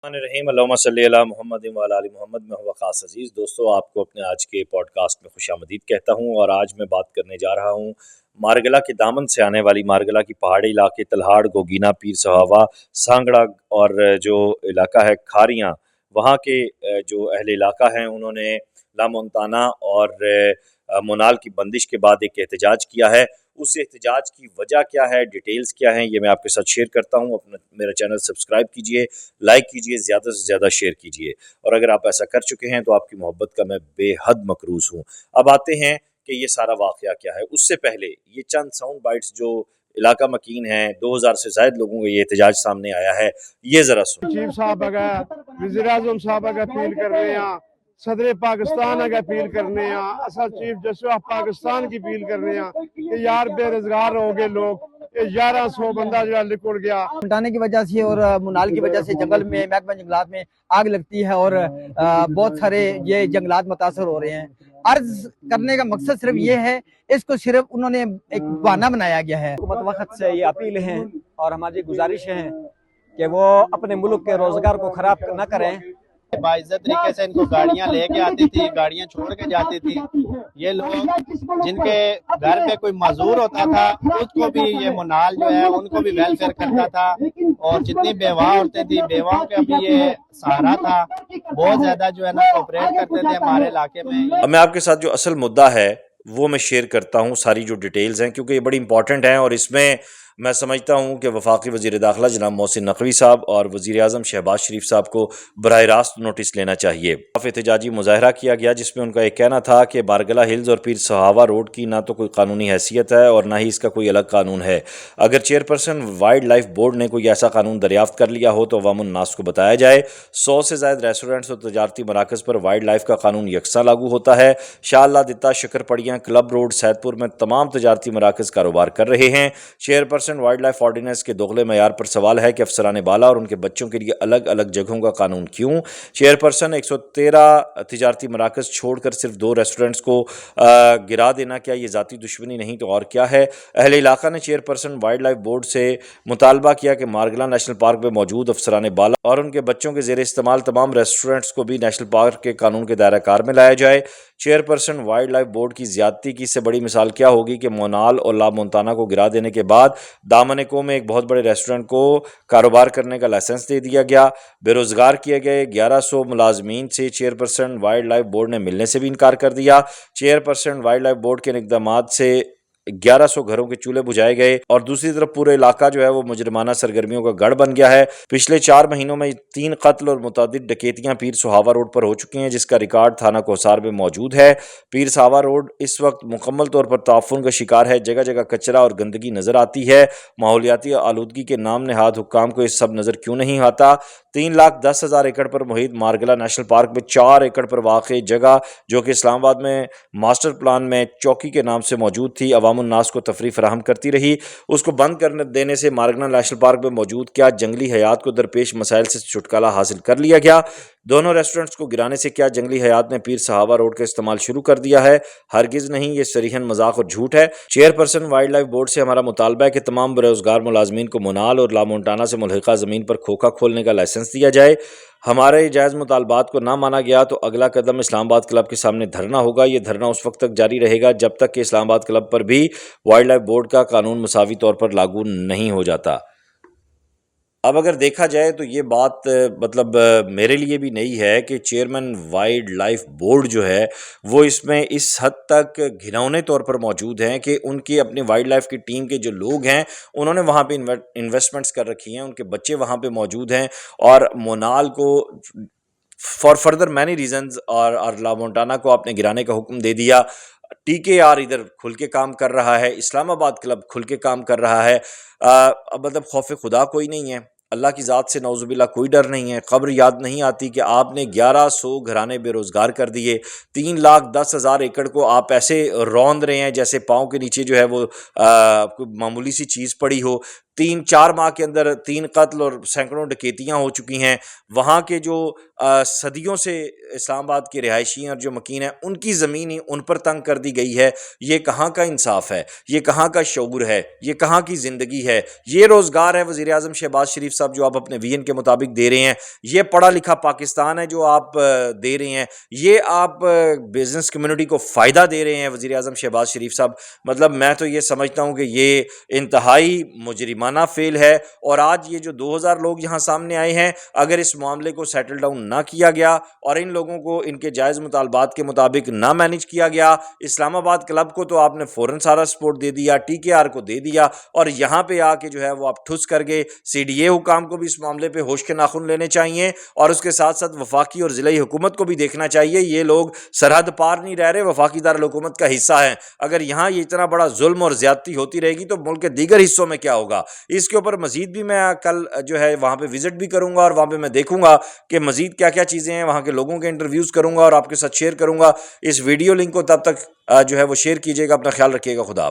रहीम अल्लाहुम्मा सल्ली अला मुहम्मद व अला आलि मोहम्मद में हुआ ख़ास अज़ीज़ दोस्तों, आपको अपने आज के पॉडकास्ट में खुशामदीद कहता हूँ। और आज मैं बात करने जा रहा हूँ मारगला के दामन से आने वाली मारगला की पहाड़ी इलाके तलहाड़, गोगीना, पीर सहावा, सांगड़ा और जो इलाका है खारियाँ, वहाँ के जो अहले इलाका हैं उन्होंने लामोंताना और मोनाल की बंदिश के बाद एक एहतजाज किया है। उस एहतजाज की वजह क्या है, डिटेल्स क्या हैं, ये मैं आपके साथ शेयर करता हूँ। अपना मेरा चैनल सब्सक्राइब कीजिए, लाइक कीजिए, ज़्यादा से ज़्यादा शेयर कीजिए। और अगर आप ऐसा कर चुके हैं तो आपकी मोहब्बत का मैं बेहद मकरूज़ हूँ। अब आते हैं कि ये सारा वाक़या क्या है। उससे पहले ये चंद साउंड बाइट्स जो इलाका मकीन हैं, 2000 से ज़ायद लोगों का ये एहतजाज सामने आया है, ये ज़रा सुन। चीफ साहब अगर वज़ीर आज़म साहब अगर अपील कर रहे हैं, सदर पाकिस्तान अगर अपील करने हैं, असल चीफ जस्टिस ऑफ पाकिस्तान की अपील कर रहे हैं कि यार बेरोजगार हो गए लोग, 1100 बंदा जो है लिकुड़ गया। हटाने की वजह से और मुनाल की वजह से जंगल में, महकमा जंगलात में आग लगती है और बहुत सारे ये जंगलात मुतासर हो रहे हैं। अर्ज करने का मकसद सिर्फ ये है, इसको सिर्फ उन्होंने एक बहाना बनाया गया है। हुकूमत वक्त से ये अपील है और हमारी गुजारिश है कि वो अपने मुल्क के रोजगार को खराब न करें। बाइज्जत तरीके से इनको गाड़ियां लेके आती थी, गाड़ियां छोड़ के जाती थी। ये लोग जिनके घर पे कोई मजदूर होता था उसको भी ये मुनाल जो है उनको भी वेलफेयर करता था, और जितनी बेवा औरतें थी बेवाओं का भी ये सहारा था। बहुत ज्यादा जो है ना ऑपरेट करते थे हमारे इलाके में। अब मैं आपके साथ जो असल मुद्दा है वो मैं शेयर करता हूँ, सारी जो डिटेल्स हैं, क्योंकि ये बड़ी इंपॉर्टेंट हैं। और इसमें मैं समझता हूँ कि वफाकी वज़ीर दाखिला जनाब मोहसिन नकवी साहब और वज़ीर आज़म शहबाज शरीफ साहब को बराह रास्त नोटिस लेना चाहिए। एहतजाजी मुजाहरा किया गया जिसमें उनका एक कहना था कि बारगला हिल्स और पीर सहावा रोड की ना तो कोई कानूनी हैसियत है और ना ही इसका कोई अलग कानून है। अगर चेयरपर्सन वाइल्ड लाइफ बोर्ड ने कोई ऐसा कानून दरियाफ्त कर लिया हो तो अवामुन नास को बताया जाए। 100 से ज़ायद रेस्टोरेंट्स और तजारती मराकज़ पर वाइल्ड लाइफ का कानून यकसा लागू होता है। शाह अल्लाह दिता, शक्करपड़ियाँ, क्लब रोड, सैदपुर में तमाम तजारती मराकज़ कारोबार कर रहे हैं। चेयरपर्सन वाइल्ड लाइफ ऑर्डिनेंस के दोगले मयार पर सवाल है कि अफसरान बाला और उनके बच्चों के लिए अलग अलग जगहों का कानून क्यों। चेयरपर्सन 113 तजारती मराकज़ छोड़कर सिर्फ 2 रेस्टोरेंट्स को गिरा देना, क्या ये ज़ाती दुश्मनी नहीं तो और क्या है। अहले इलाका ने चेयरपर्सन वाइल्ड लाइफ बोर्ड से मुतालबा किया कि मारगला नेशनल पार्क में मौजूद अफसरान बाला और उनके बच्चों के ज़ेरे इस्तेमाल तमाम रेस्टोरेंट्स को भी नेशनल पार्क के कानून के दायरा कार में लाया जाए। चेयरपर्सन वाइल्ड लाइफ बोर्ड की ज्यादती की इससे बड़ी मिसाल क्या होगी कि मोनाल और ला मोंताना को गिरा देने के बाद दामनिको में एक बहुत बड़े रेस्टोरेंट को कारोबार करने का लाइसेंस दे दिया गया। बेरोजगार किए गए 1100 मुलाजमीन से चेयरपर्सन वाइल्ड लाइफ बोर्ड ने मिलने से भी इनकार कर दिया। चेयरपर्सन वाइल्ड लाइफ बोर्ड के इक़दामात से 1100 घरों के चूल्हे बुझाए गए और दूसरी तरफ पूरा इलाका जो है वो मुजरिमाना सरगर्मियों का गढ़ बन गया है। पिछले 4 महीनों में 3 कत्ल और मुतअद्दिद डकैतियां पीर सुहावा रोड पर हो चुकी हैं, जिसका रिकॉर्ड थाना कोहसार में मौजूद है। पीर सुहावा रोड इस वक्त मुकम्मल तौर पर ताफुन का शिकार है। जगह जगह कचरा और गंदगी नजर आती है। माहौलियाती आलूदगी के नाम नहाद हुक्काम को ये सब नजर क्यों नहीं आता। 3,10,000 एकड़ पर मुहित मारगला नेशनल पार्क में 4 एकड़ पर वाक़ई जगह जो कि इस्लामाबाद में मास्टर प्लान में चौकी के नाम से मौजूद थी, नास को तफरीह फराहम करती रही। उसको बंद कर देने से मारगला नेशनल पार्क में मौजूद क्या जंगली हयात को दरपेश मसाइल से छुटकारा हासिल कर लिया गया। दोनों रेस्टोरेंट्स को गिराने से क्या जंगली हयात ने पीर सहावा रोड का इस्तेमाल शुरू कर दिया है? हरगिज नहीं, ये सरीहन मजाक और झूठ है। चेयरपर्सन वाइल्ड लाइफ बोर्ड से हमारा मुतालबा है कि तमाम बेरोजगार मुलाजमीन को मोनाल और लामोंटाना से मुल्हिका ज़मीन पर खोखा खोलने का लाइसेंस दिया जाए। हमारे जायज़ मुतालबात को ना माना गया तो अगला कदम इस्लामाबाद क्लब के सामने धरना होगा। ये धरना उस वक्त तक जारी रहेगा जब तक कि इस्लामाबाद क्लब पर भी वाइल्ड लाइफ बोर्ड का कानून मुसावी तौर पर लागू नहीं हो जाता। अब अगर देखा जाए तो ये बात मेरे लिए भी नई है कि चेयरमैन वाइल्ड लाइफ बोर्ड जो है वो इसमें इस हद तक घिनौने तौर पर मौजूद हैं कि उनकी अपनी वाइल्ड लाइफ की टीम के जो लोग हैं उन्होंने वहाँ पे इन्वेस्टमेंट्स कर रखी हैं, उनके बच्चे वहाँ पे मौजूद हैं। और मोनाल को फॉर फर्दर मैनी रीजंस और ला मोंटाना को आपने गिराने का हुक्म दे दिया। TKR इधर खुल के काम कर रहा है, इस्लामाबाद क्लब खुल के काम कर रहा है। खौफ खुदा कोई नहीं है, अल्लाह की ज़ात से नौजुबिल्ला कोई डर नहीं है। खबर याद नहीं आती कि आपने 1100 घराने बेरोज़गार कर दिए। 3,10,000 एकड़ को आप ऐसे रौंद रहे हैं जैसे पाँव के नीचे जो है वो कोई मामूली सी चीज़ पड़ी हो। 3-4 ماہ کے اندر 3 قتل اور سینکڑوں ڈکیتیاں ہو چکی ہیں. وہاں کے جو صدیوں سے اسلام آباد کے رہائشی ہیں اور جو مکین ہیں ان کی زمین ہی ان پر تنگ کر دی گئی ہے. یہ کہاں کا انصاف ہے؟ یہ کہاں کا شعور ہے؟ یہ کہاں کی زندگی ہے؟ یہ روزگار ہے وزیر اعظم شہباز شریف صاحب جو آپ اپنے ویژن کے مطابق دے رہے ہیں؟ یہ پڑھا لکھا پاکستان ہے جو آپ دے رہے ہیں؟ یہ آپ بزنس کمیونٹی کو فائدہ دے رہے ہیں وزیر اعظم شہباز شریف صاحب؟ مطلب میں تو یہ سمجھتا ہوں کہ یہ انتہائی مجرمانہ فعل ہے. اور آج یہ جو 2000 لوگ یہاں سامنے آئے ہیں، اگر اس معاملے کو سیٹل ڈاؤن نہ کیا گیا اور ان لوگوں کو ان کے جائز مطالبات کے مطابق نہ مینج کیا گیا، اسلام آباد کلب کو تو آپ نے فوراً سارا سپورٹ دے دیا، ٹی کے آر کو دے دیا، اور یہاں پہ آ کے جو ہے وہ آپ ٹھس کر گئے. سی ڈی اے حکام کو بھی اس معاملے پہ ہوش کے ناخن لینے چاہیے، اور اس کے ساتھ ساتھ وفاقی اور ضلعی حکومت کو بھی دیکھنا چاہیے. یہ لوگ سرحد پار نہیں رہ رہے، وفاقی دارالحکومت کا حصہ ہیں. اگر یہاں یہ اتنا بڑا ظلم اور زیادتی ہوتی رہے گی تو ملک کے دیگر حصوں میں کیا ہوگا؟ اس کے اوپر مزید بھی میں کل جو ہے وہاں پہ وزٹ بھی کروں گا، اور وہاں پہ میں دیکھوں گا کہ مزید کیا کیا چیزیں ہیں، وہاں کے لوگوں کے انٹرویوز کروں گا اور آپ کے ساتھ شیئر کروں گا. اس ویڈیو لنک کو تب تک جو ہے وہ شیئر کیجیے گا. اپنا خیال رکھیے گا. خدا حافظ.